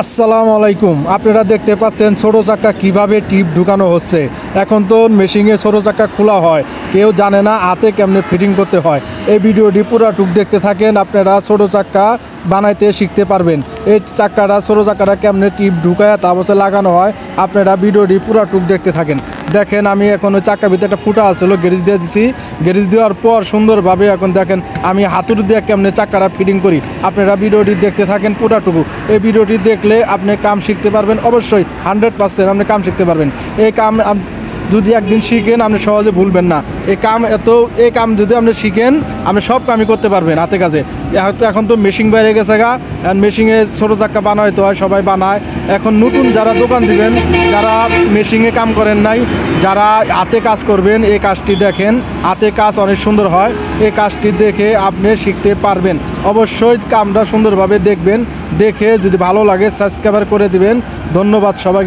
আসসালামু আলাইকুম। আপনারা দেখতে পাচ্ছেন ছোট চাক্কা কিভাবে টিপ ঢুকানো হচ্ছে। এখন তো মেশিনে ছোট চাক্কা খোলা হয়, কেউ জানে না হাতে কেমনে ফিটিং করতে হয়। এই ভিডিওটি পুরাটুক দেখতে থাকেন, আপনারা ছোট চাক্কা বানাইতে শিখতে পারবেন। এই ছোট চাক্কাটা কেমনে টিপ ঢুকায় তারপরে লাগানো হয়, আপনারা ভিডিওটি পুরাটুক দেখতে থাকেন। দেখেন আমি এখন ওই চাক্কার ভিতরে একটা ফুটা আসলো, গ্যারেজ দিয়ে দিছি। গ্যারেজ দেওয়ার পর সুন্দরভাবে এখন দেখেন আমি হাতুড়ি দিয়ে কেমনে চাক্কাটা ফিটিং করি। আপনারা ভিডিওটি দেখতে থাকেন পুরাটুকু। এই ভিডিওটি দেখলে আপনি কাম শিখতে পারবেন, অবশ্যই 100% আপনি কাম শিখতে পারবেন। এই কাম যদি একদিন শিখেন আপনি সহজে ভুলবেন না। এই কাম যদি আপনি শিখেন আপনি সব কামই করতে পারবেন হাতে কাজে। এখন তো মেশিন বাইরে গেছে গা, মেশিনে ছোটো চাক্কা বানাইতে হয়, সবাই বানায়। এখন নতুন যারা দোকান দিবেন, যারা মেশিনে কাম করেন নাই, যারা হাতে কাজ করবেন, এই কাজটি দেখেন, হাতে কাজ অনেক সুন্দর হয়। এই কাজটি দেখে আপনি শিখতে পারবেন। অবশ্যই কামটা সুন্দরভাবে দেখবেন, দেখে যদি ভালো লাগে সাবস্ক্রাইব করে দিবেন। ধন্যবাদ সবাই।